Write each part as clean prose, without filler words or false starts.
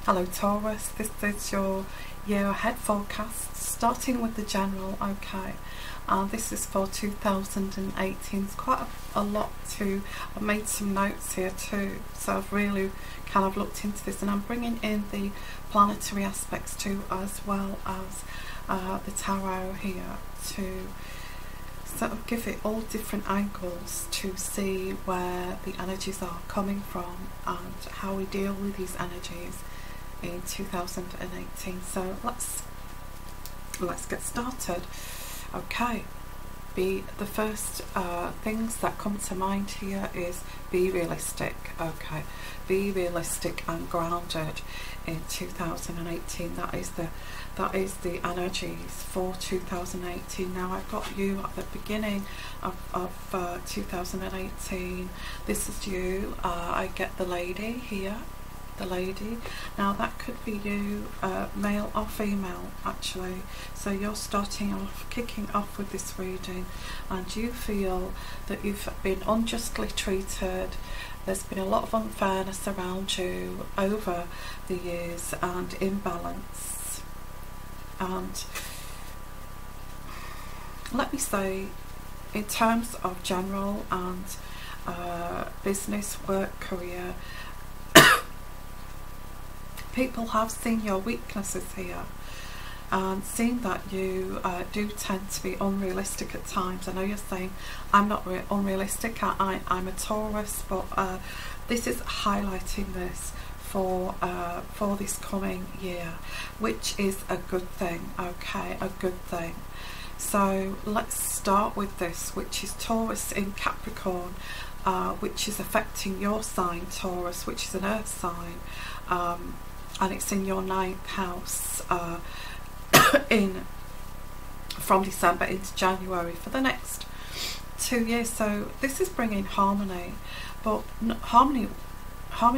Hello Taurus, this is your year ahead forecast, starting with the general, okay. This is for 2018. It's quite a lot I've made some notes here too, so I've really kind of looked into this, and I'm bringing in the planetary aspects too, as well as the tarot here, to sort of give it all different angles to see where the energies are coming from and how we deal with these energies in 2018. So let's get started. Okay, the first things that come to mind here is be realistic. Okay, be realistic and grounded in 2018. That is the energies for 2018. Now I've got you at the beginning of 2018. This is you. I get the lady here. The lady. Now that could be you, male or female actually. So you're starting off, kicking off with this reading, and you feel that you've been unjustly treated. There's been a lot of unfairness around you over the years and imbalance. And let me say, in terms of general and business, work, career, people have seen your weaknesses here and seen that you do tend to be unrealistic at times. I know you're saying I'm not unrealistic, I'm a Taurus, but this is highlighting this for this coming year, which is a good thing. Okay, a good thing. So let's start with this, which is Taurus in Capricorn, which is affecting your sign, Taurus, which is an earth sign. And it's in your 9th house from December into January for the next 2 years. So this is bringing harmony, but harmony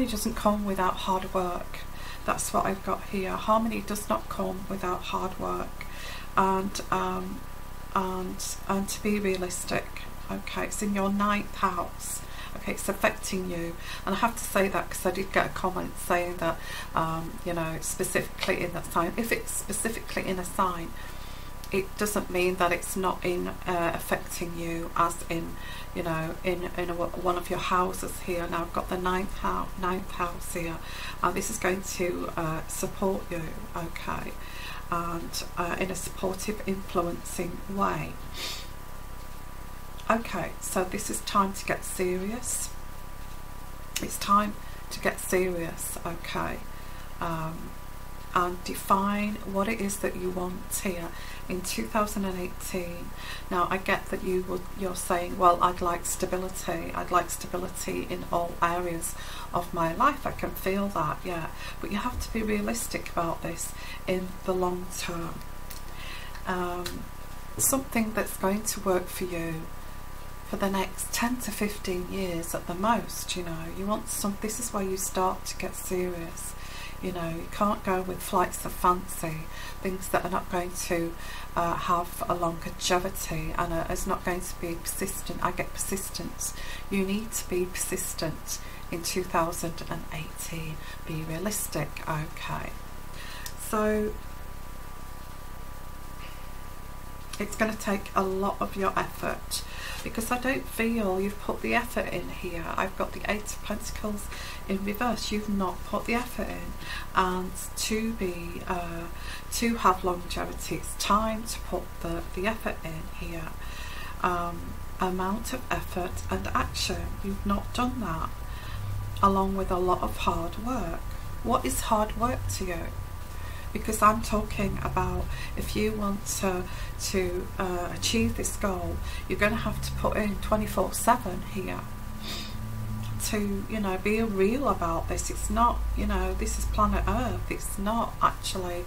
doesn't come without hard work. That's what I've got here. Harmony does not come without hard work, and to be realistic. Okay, it's in your 9th house. Okay, it's affecting you, and I have to say that because I did get a comment saying that you know, specifically in that sign. If it's specifically in a sign, it doesn't mean that it's not in affecting you, as in, you know, in one of your houses here. Now I've got the 9th house here, and this is going to support you, okay, and in a supportive, influencing way. Okay, so this is time to get serious. It's time to get serious, okay, and define what it is that you want here in 2018. Now I get that you're saying, well, I'd like stability. I'd like stability in all areas of my life. I can feel that, yeah. But you have to be realistic about this in the long term. Something that's going to work for you for the next 10 to 15 years at the most. You know, you want this is where you start to get serious. You know, you can't go with flights of fancy, things that are not going to have a longevity and is not going to be persistent. I get persistence. You need to be persistent in 2018. Be realistic, okay. So it's going to take a lot of your effort, because I don't feel you've put the effort in here. I've got the 8 of Pentacles in reverse. You've not put the effort in, and to have longevity, it's time to put the effort in here. Amount of effort and action. You've not done that, along with a lot of hard work. What is hard work to you? Because I'm talking about, if you want to achieve this goal, you're going to have to put in 24/7 here to, you know, be real about this. It's not, you know, this is planet Earth. It's not actually,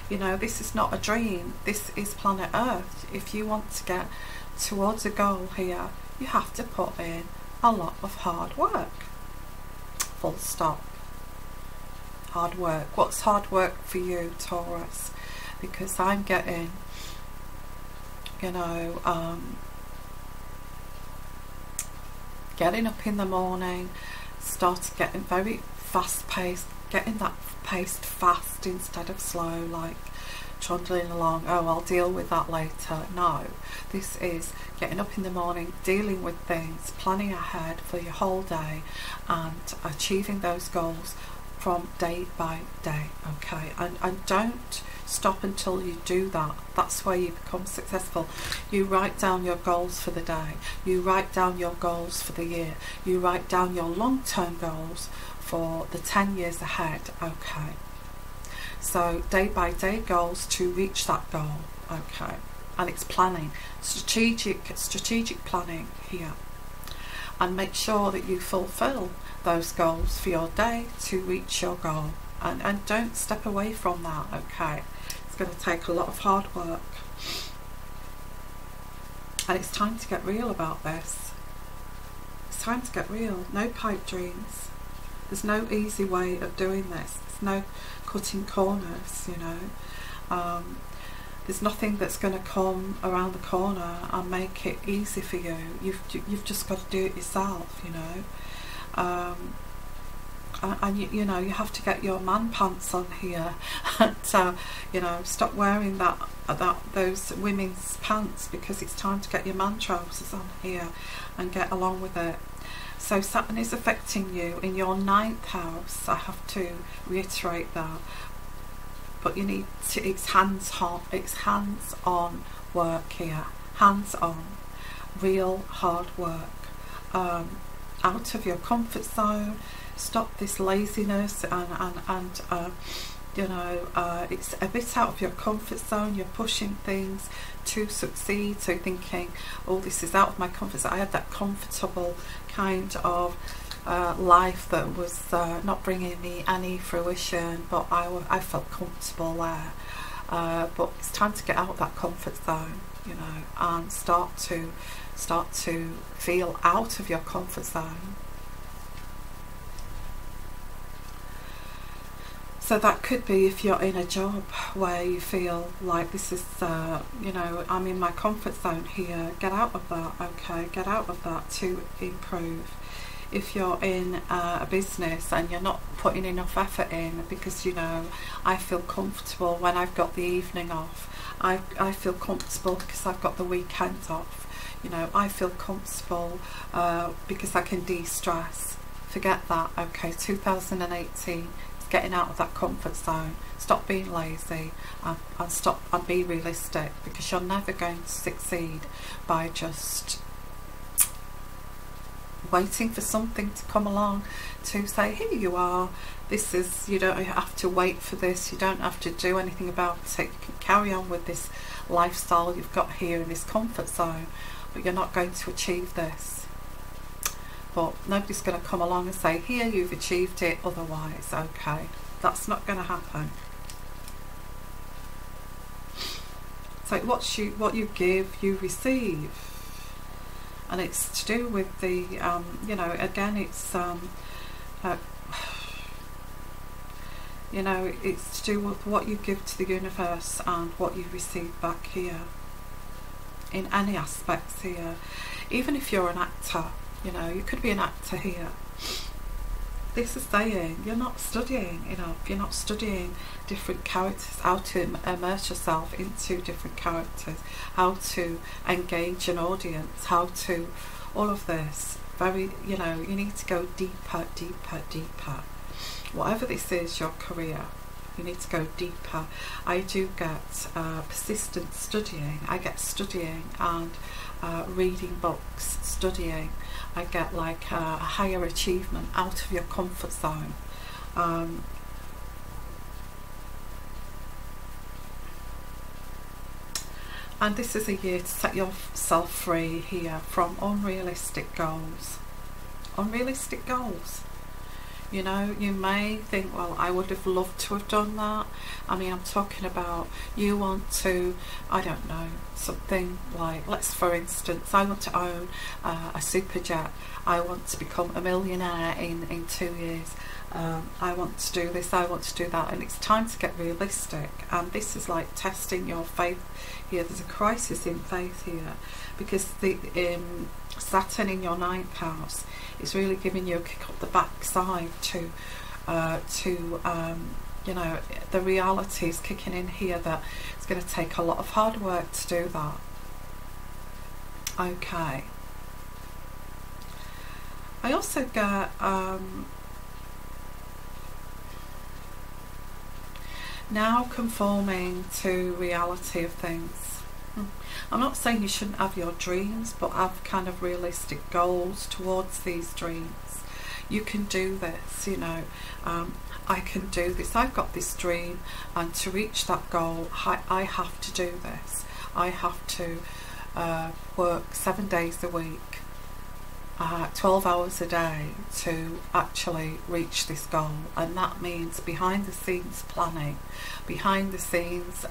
you know, this is not a dream. This is planet Earth. If you want to get towards a goal here, you have to put in a lot of hard work. Full stop. Hard work. What's hard work for you, Taurus? Because I'm getting, you know, getting up in the morning, started getting very fast-paced getting that paced fast instead of slow, like trundling along, oh, I'll deal with that later. No, this is getting up in the morning, dealing with things, planning ahead for your whole day and achieving those goals from day by day, okay? And don't stop until you do that. That's where you become successful. You write down your goals for the day, you write down your goals for the year, you write down your long-term goals for the 10 years ahead, okay? So day by day goals to reach that goal, okay? And it's planning, strategic planning here, and make sure that you fulfill those goals for your day to reach your goal, and don't step away from that, okay? It's going to take a lot of hard work, and it's time to get real about this. It's time to get real. No pipe dreams. There's no easy way of doing this. There's no cutting corners, you know. There's nothing that's going to come around the corner and make it easy for you. You've just got to do it yourself, you know. And you know, you have to get your man pants on here, and you know, stop wearing those women's pants, because it's time to get your man trousers on here and get along with it. So Saturn is affecting you in your 9th house. I have to reiterate that. But you need to, it's hands-on work here. Hands-on, real hard work. Out of your comfort zone. Stop this laziness and you know, it's a bit out of your comfort zone. You're pushing things to succeed, so thinking, oh, this is out of my comfort zone. I had that comfortable kind of life that was not bringing me any fruition, but I felt comfortable there. But it's time to get out of that comfort zone, you know, and start to feel out of your comfort zone. So that could be if you're in a job where you feel like this is, you know, I'm in my comfort zone here. Get out of that, okay? Get out of that to improve. If you're in a business and you're not putting enough effort in, because, you know, I feel comfortable when I've got the evening off. I feel comfortable because I've got the weekend off. You know, I feel comfortable because I can de-stress. Forget that, okay? 2018. Getting out of that comfort zone. Stop being lazy and be realistic, because you're never going to succeed by just waiting for something to come along to say, here you are, this is, you don't have to wait for this, you don't have to do anything about it, you can carry on with this lifestyle you've got here in this comfort zone, but you're not going to achieve this. But nobody's going to come along and say, here, you've achieved it, otherwise, okay? That's not going to happen. So what you give, you receive. And it's to do with the, you know, again, it's, you know, it's to do with what you give to the universe and what you receive back here. In any aspects here. Even if you're an actor, you know, you could be an actor here. This is saying you're not studying enough, you're not studying different characters, how to immerse yourself into different characters, how to engage an audience, how to, all of this. Very, you know, you need to go deeper, deeper, deeper. Whatever this is, your career, you need to go deeper. I do get persistent studying. I get studying and reading books, studying. I get like a higher achievement out of your comfort zone. And this is a year to set yourself free here from unrealistic goals. Unrealistic goals. You know, you may think, well, I would have loved to have done that. I mean, I'm talking about you want to, I don't know, something like, let's for instance, I want to own a super jet. I want to become a millionaire in 2 years. I want to do this, I want to do that. And it's time to get realistic. And this is like testing your faith here. There's a crisis in faith here, because the Saturn in your 9th house is really giving you a kick up the backside to you know, the reality is kicking in here that it's going to take a lot of hard work to do that. Okay. I also get now conforming to reality of things. I'm not saying you shouldn't have your dreams, but have kind of realistic goals towards these dreams. You can do this, you know. I can do this. I've got this dream, and to reach that goal, I have to do this. I have to work 7 days a week, 12 hours a day to actually reach this goal. And that means behind the scenes planning, behind the scenes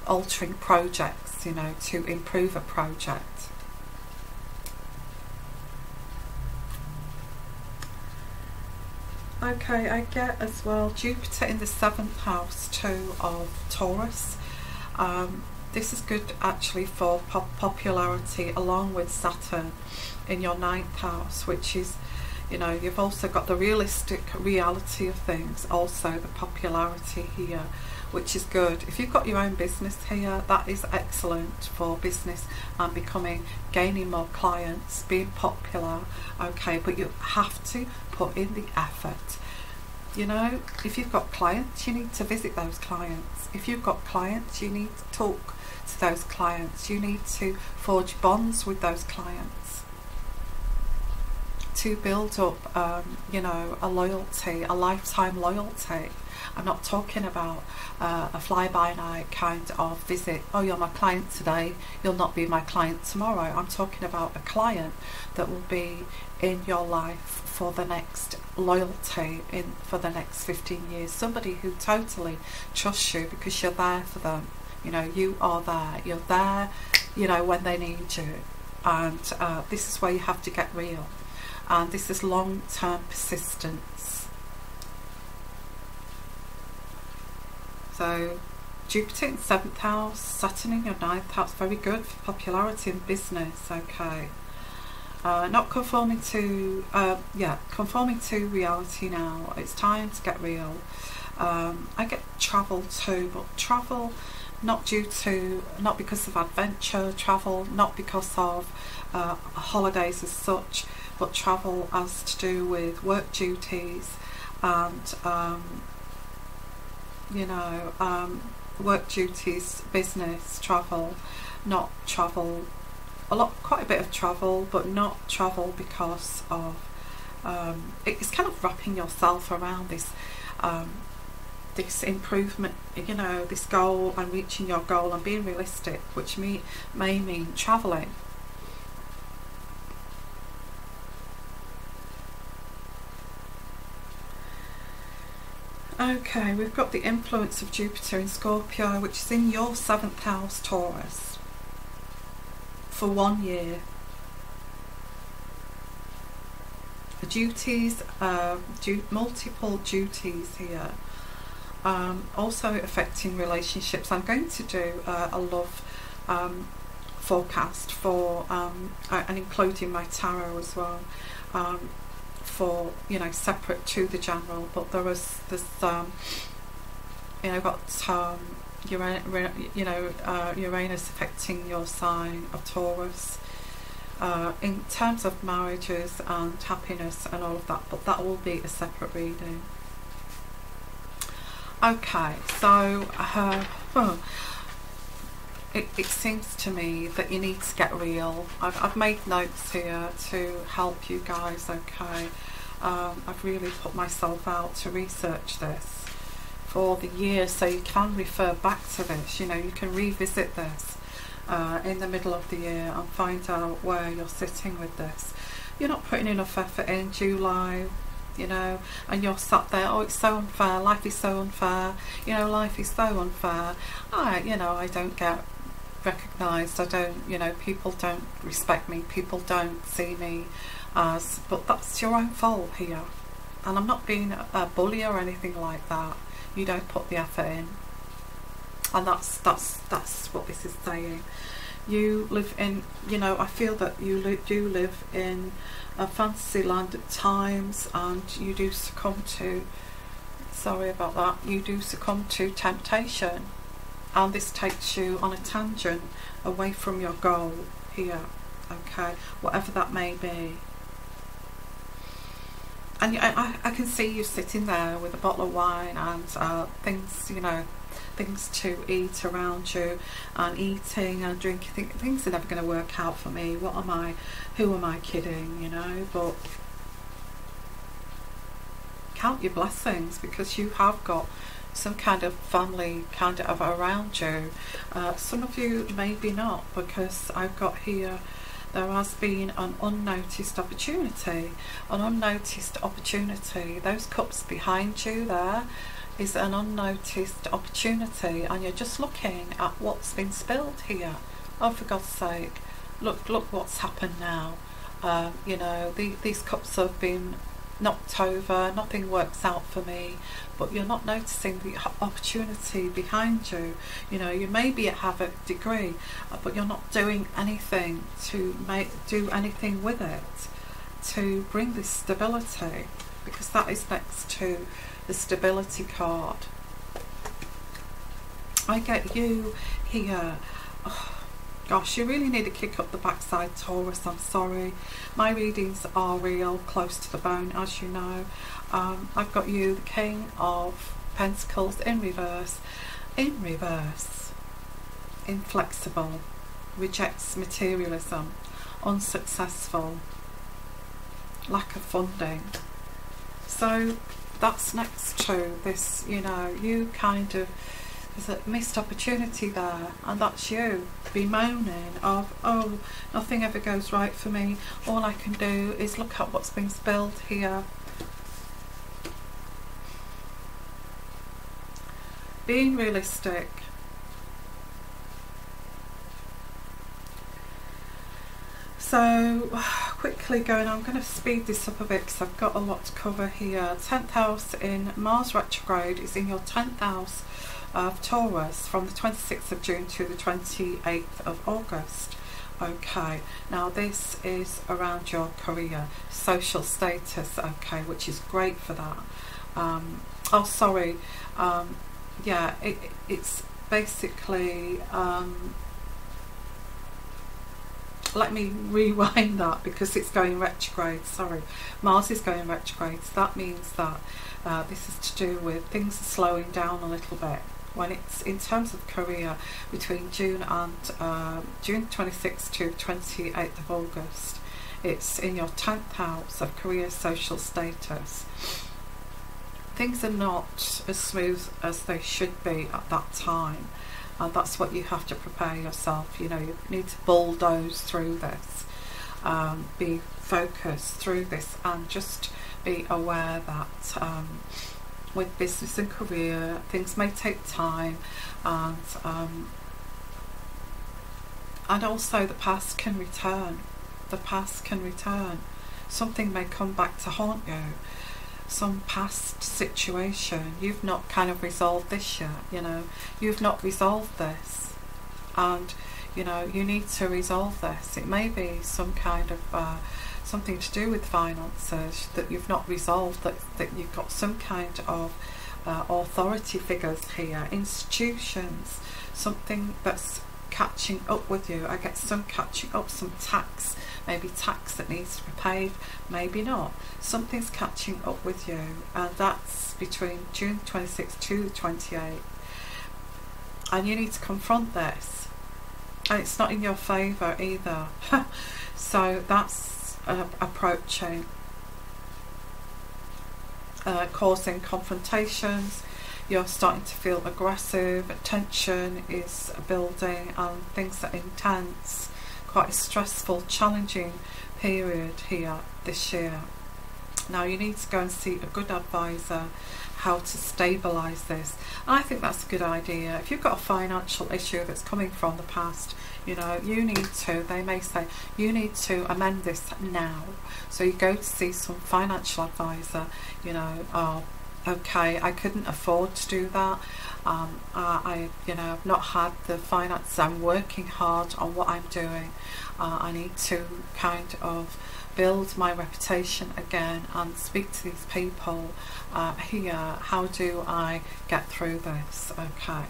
altering projects, you know, to improve a project. Okay, I get as well Jupiter in the 7th house too of Taurus. This is good actually for popularity, along with Saturn in your 9th house, which is, you know, you've also got the realistic reality of things, also the popularity here, which is good. If you've got your own business here, that is excellent for business and gaining more clients, being popular. Okay, but you have to put in the effort. You know, if you've got clients, you need to visit those clients. If you've got clients, you need to talk to those clients. You need to forge bonds with those clients to build up, you know, a loyalty, a lifetime loyalty. I'm not talking about a fly-by-night kind of visit. Oh, you're my client today, you'll not be my client tomorrow. I'm talking about a client that will be in your life for the next loyalty, for the next 15 years. Somebody who totally trusts you because you're there for them. You know, you are there. You're there, you know, when they need you. And this is where you have to get real. And this is long-term persistence. So Jupiter in 7th house, Saturn in your 9th house, very good for popularity in business. Okay. Not conforming to, conforming to reality now. It's time to get real. I get travel too, but travel not because of adventure, travel not because of holidays as such, but travel as to do with work duties and you know, work duties, business travel, not travel. Quite a bit of travel, but not travel because of it's kind of wrapping yourself around this this improvement, you know, this goal and reaching your goal and being realistic, which may mean traveling. Okay, we've got the influence of Jupiter in Scorpio, which is in your 7th house, Taurus, for 1 year. The duties, multiple duties here, also affecting relationships. I'm going to do a love forecast for, and including my tarot as well, for, you know, separate to the general. But there's you know, got Uranus affecting your sign of Taurus in terms of marriages and happiness and all of that, but that will be a separate reading. Okay, so it seems to me that you need to get real. I've made notes here to help you guys. Okay, I've really put myself out to research this for the year, so you can refer back to this. You know, you can revisit this in the middle of the year and find out where you're sitting with this. You're not putting enough effort in July, you know, and you're sat there, oh, it's so unfair, life is so unfair, you know, life is so unfair. You know, I don't get recognised, I don't, you know, people don't respect me, people don't see me as, but that's your own fault here. And I'm not being a bully or anything like that. You don't put the effort in, and that's what this is saying. You live in, you know, I feel that you do live in a fantasy land at times, and you do succumb to, sorry about that, you do succumb to temptation, and this takes you on a tangent away from your goal here, okay, whatever that may be. And I can see you sitting there with a bottle of wine and things, you know, things to eat around you, and eating and drinking. Things are never going to work out for me. What am I? Who am I kidding? You know, but count your blessings, because you have got some kind of family kind of around you. Some of you maybe not, because I've got here, there has been an unnoticed opportunity. An unnoticed opportunity. Those cups behind you there is an unnoticed opportunity, and you're just looking at what's been spilled here. Oh, for God's sake, look what's happened now. You know, these cups have been knocked over, nothing works out for me, but you're not noticing the opportunity behind you. You know, you maybe have a degree, but you're not doing anything to do anything with it to bring this stability, because that is next to the stability card. I get you here. Oh, gosh, you really need to kick up the backside, Taurus. I'm sorry. My readings are real close to the bone, as you know. I've got you, the King of Pentacles, in reverse. In reverse. Inflexible. Rejects materialism. Unsuccessful. Lack of funding. So that's next to this, you know, you kind of, there's a missed opportunity there, and that's you bemoaning of, oh, nothing ever goes right for me, all I can do is look at what's been spilled here. Being realistic. So quickly going, I'm going to speed this up a bit because I've got a lot to cover here. 10th house in Mars retrograde is in your 10th house of Taurus from the 26th of June to the 28th of August. Okay, now this is around your career, social status, okay, which is great for that. Oh, sorry, yeah, it's basically, let me rewind that because it's going retrograde. Sorry, Mars is going retrograde. So that means that this is to do with things are slowing down a little bit. When it's in terms of career, between June and June 26th to 28th of August, it's in your 10th house of career, social status. Things are not as smooth as they should be at that time. And that's what you have to prepare yourself. You know, you need to bulldoze through this, be focused through this, and just be aware that with business and career, things may take time, and also the past can return. The past can return. Something may come back to haunt you. Some past situation, you've not kind of resolved this yet, you know, you've not resolved this, and you know, you need to resolve this. It may be some kind of something to do with finances that you've not resolved, that you've got some kind of authority figures here, institutions, something that's catching up with you. I get some catching up, some tax, maybe tax that needs to be paid, maybe not. Something's catching up with you, and that's between June 26th to the 28th. And you need to confront this, and it's not in your favour either. So that's approaching, causing confrontations. You're starting to feel aggressive, tension is building, and things are intense. Quite a stressful, challenging period here this year. Now you need to go and see a good advisor how to stabilise this. I think that's a good idea. If you've got a financial issue that's coming from the past, you know, you need to, they may say, you need to amend this now. So you go to see some financial advisor, you know, Okay, I couldn't afford to do that. I've not had the finance. I'm working hard on what I'm doing. I need to kind of build my reputation again and speak to these people here. How do I get through this? Okay,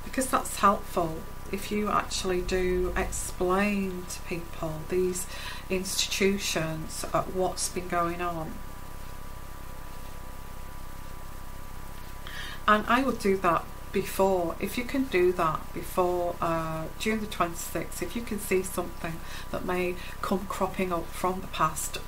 because that's helpful. If you actually do explain to people, these institutions, what's been going on. And I would do that before, if you can do that before June the 26th, if you can see something that may come cropping up from the past,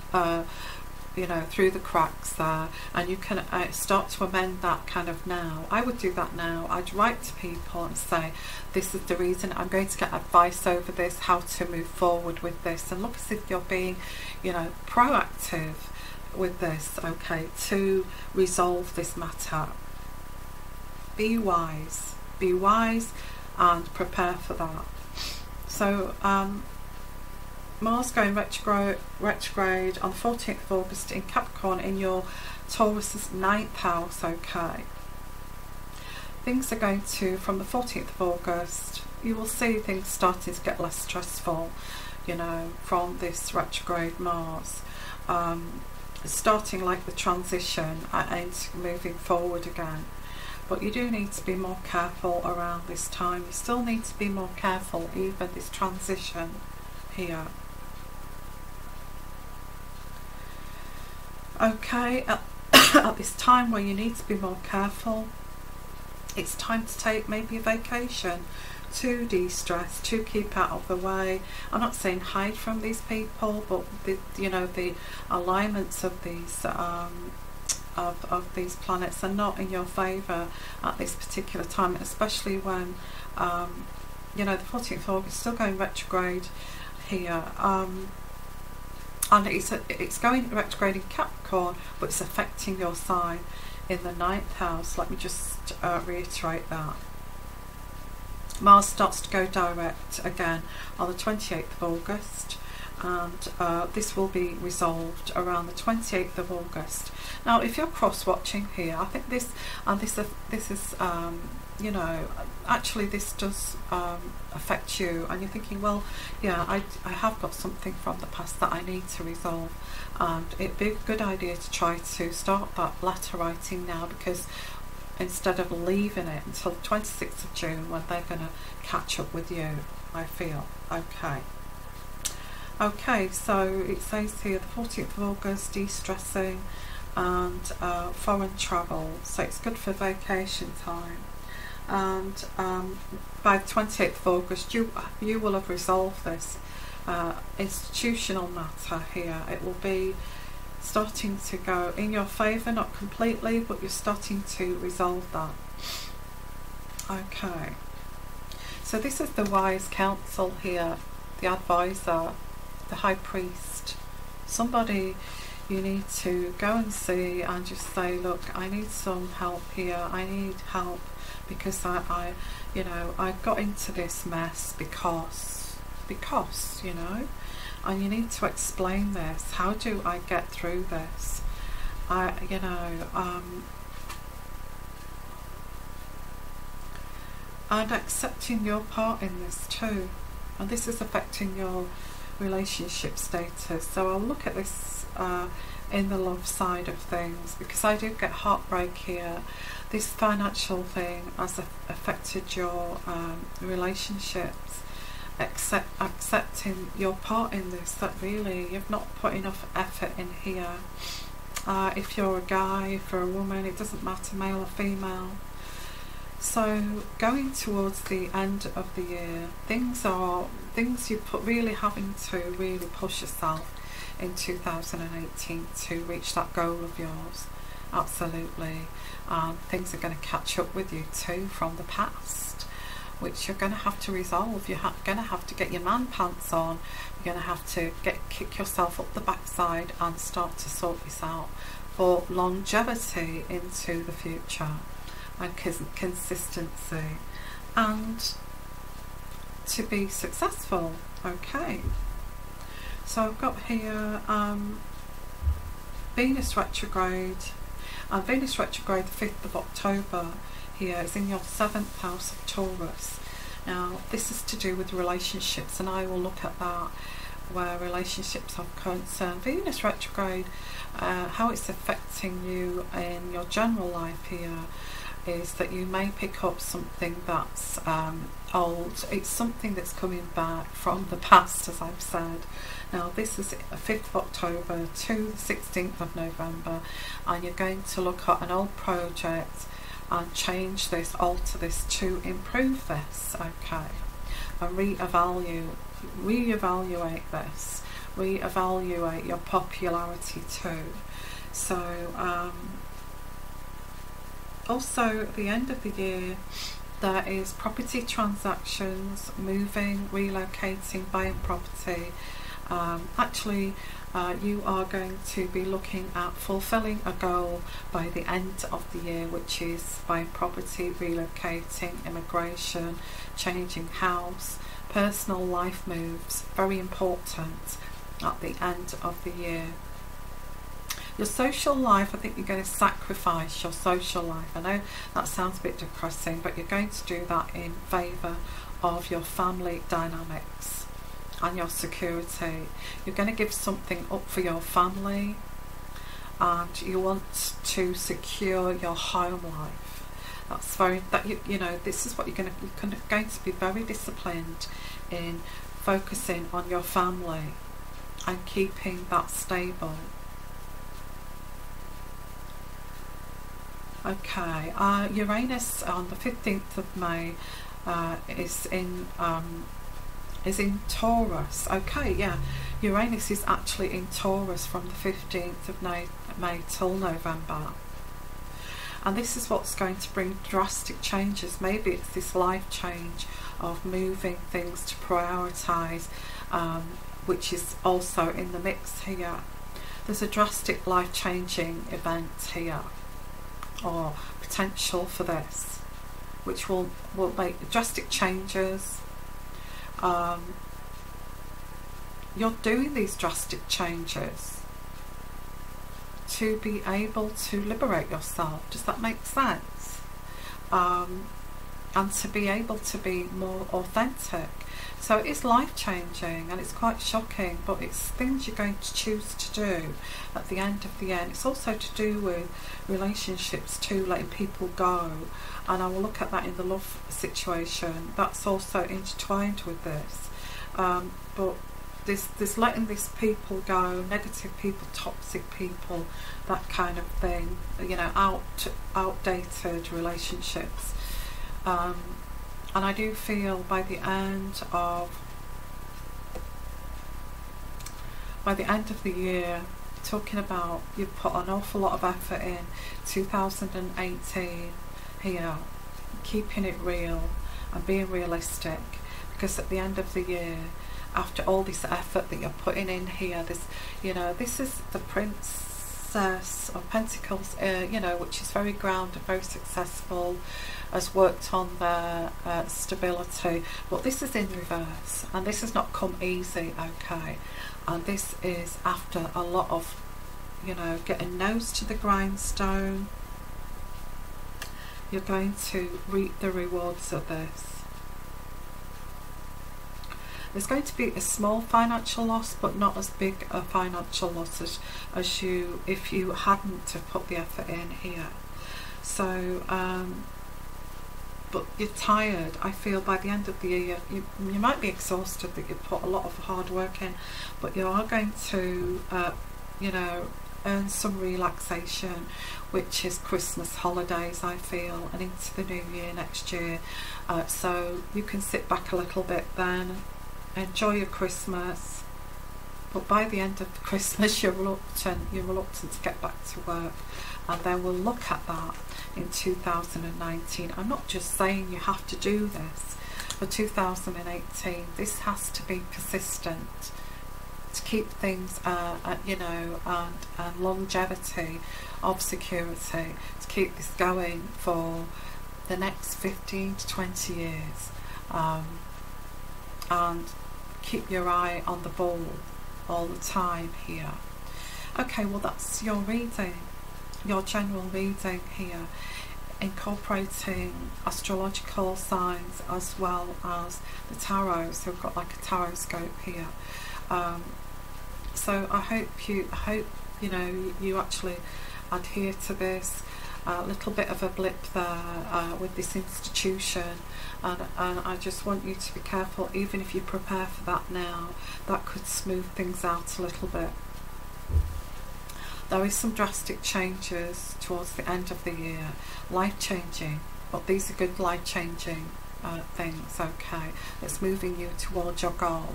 through the cracks there, and you can start to amend that kind of now. I would do that now. I'd write to people and say, this is the reason, I'm going to get advice over this, how to move forward with this, and look as if you're being, proactive with this, okay, to resolve this matter. Be wise and prepare for that. So Mars going retrograde on the 14th of August in Capricorn in your Taurus's 9th house. Okay, things are going to, from the 14th of August, you will see things starting to get less stressful, from this retrograde Mars, starting like the transition and moving forward again. But you do need to be more careful around this time. You still need to be more careful, even this transition here. Okay, at this time where you need to be more careful, it's time to take maybe a vacation to de-stress, to keep out of the way. I'm not saying hide from these people, but the alignments of these of these planets are not in your favour at this particular time, especially when the 14th of August is still going retrograde here, and it's going retrograde in Capricorn, but it's affecting your sign in the 9th house. Let me just reiterate that. Mars starts to go direct again on the 28th of August, and this will be resolved around the 28th of August. Now, if you're cross-watching here, I think this is actually this does affect you, and you're thinking, well, yeah, I have got something from the past that I need to resolve, and it'd be a good idea to try to start that letter writing now, because instead of leaving it until the 26th of June when they're going to catch up with you, I feel. Okay, so it says here the 14th of August, de-stressing and foreign travel, so it's good for vacation time. And by the 28th of August you will have resolved this institutional matter here. It will be starting to go in your favour, not completely, but you're starting to resolve that. Okay, so this is the wise counsel here, the advisor, the high priest, somebody you need to go and see and just say, look, I need some help here, I need help because I got into this mess because and you need to explain this. How do I get through this? And accepting your part in this too, and this is affecting your relationship status. So I'll look at this in the love side of things, because I do get heartbreak here. This financial thing has affected your relationships. Accepting your part in this, that really you've not put enough effort in here. If you're a guy, if you're a woman, it doesn't matter, male or female. So going towards the end of the year, things you really having to really push yourself in 2018 to reach that goal of yours. Absolutely. Things are going to catch up with you too from the past, which you're going to have to resolve. You're going to have to get your man pants on. You're going to have to kick yourself up the backside and start to sort this out for longevity into the future, and consistency, and to be successful. Okay, so I've got here Venus retrograde, And Venus retrograde the 5th of October here is in your 7th house of Taurus. Now this is to do with relationships, and I will look at that where relationships are concerned. Venus retrograde, how it's affecting you in your general life here is that you may pick up something that's old. It's something that's coming back from the past, as I've said. Now this is 5th of October to the 16th of November, and you're going to look at an old project and change this, alter this to improve this, okay, and reevaluate this, reevaluate your popularity too. So also at the end of the year there is property transactions, moving, relocating, buying property. Actually you are going to be looking at fulfilling a goal by the end of the year, which is buying property, relocating, immigration, changing house, personal life moves, very important at the end of the year. Your social life, I think you're going to sacrifice your social life. I know that sounds a bit depressing, but you're going to do that in favour of your family dynamics and your security. You're going to give something up for your family, and you want to secure your home life. That's very, you know, this is what you're going to be very disciplined in focusing on your family and keeping that stable. Okay, Uranus on the 15th of May is in Taurus. Okay, yeah, Uranus is actually in Taurus from the 15th of May till November. And this is what's going to bring drastic changes. Maybe it's this life change of moving things to prioritise, which is also in the mix here. There's a drastic life-changing event here, or potential for this, which will make drastic changes. You're doing these drastic changes to be able to liberate yourself. Does that make sense? And to be able to be more authentic. So it's life-changing and it's quite shocking, but it's things you're going to choose to do at the end of the year. And it's also to do with relationships too, letting people go, and I will look at that in the love situation. That's also intertwined with this, but this letting these people go, negative people, toxic people, that kind of thing, you know, outdated relationships. And I do feel by the end of the year, talking about you've put an awful lot of effort in 2018 here, keeping it real and being realistic, because at the end of the year, after all this effort that you're putting in here, this, you know, this is the Princess of Pentacles, you know, which is very grounded, very successful, has worked on their stability, but this is in reverse, and this has not come easy, okay, and this is after a lot of, you know, getting nose to the grindstone. You're going to reap the rewards of this. There's going to be a small financial loss, but not as big a financial loss as you, if you hadn't have put the effort in here. So but you're tired. I feel by the end of the year you might be exhausted, that you've put a lot of hard work in, but you are going to you know, earn some relaxation, which is Christmas holidays, I feel, and into the new year next year. So you can sit back a little bit then, enjoy your Christmas, but by the end of Christmas you're reluctant to get back to work, and then we'll look at that in 2019. I'm not just saying you have to do this for 2018. This has to be persistent to keep things you know, and longevity of security, to keep this going for the next 15 to 20 years, and keep your eye on the ball all the time here. Okay, well that's your reading. your general reading here, incorporating astrological signs as well as the tarot. So we've got like a tarot scope here. So I hope you know you actually adhere to this. A little bit of a blip there with this institution, and I just want you to be careful. Even if you prepare for that now, that could smooth things out a little bit. There is some drastic changes towards the end of the year, life-changing, but these are good life-changing things, okay? It's moving you towards your goal.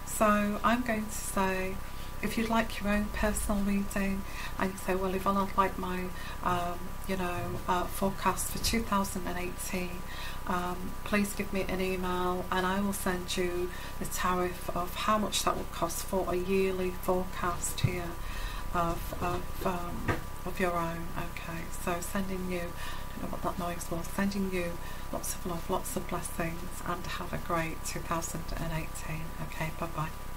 So I'm going to say, if you'd like your own personal reading, and you say, well, Yvonne, I'd like my forecast for 2018, please give me an email and I will send you the tariff of how much that would cost for a yearly forecast here of your own. Okay, so sending you, I don't know what that noise was, sending you lots of love, lots of blessings, and have a great 2018. Okay, bye bye.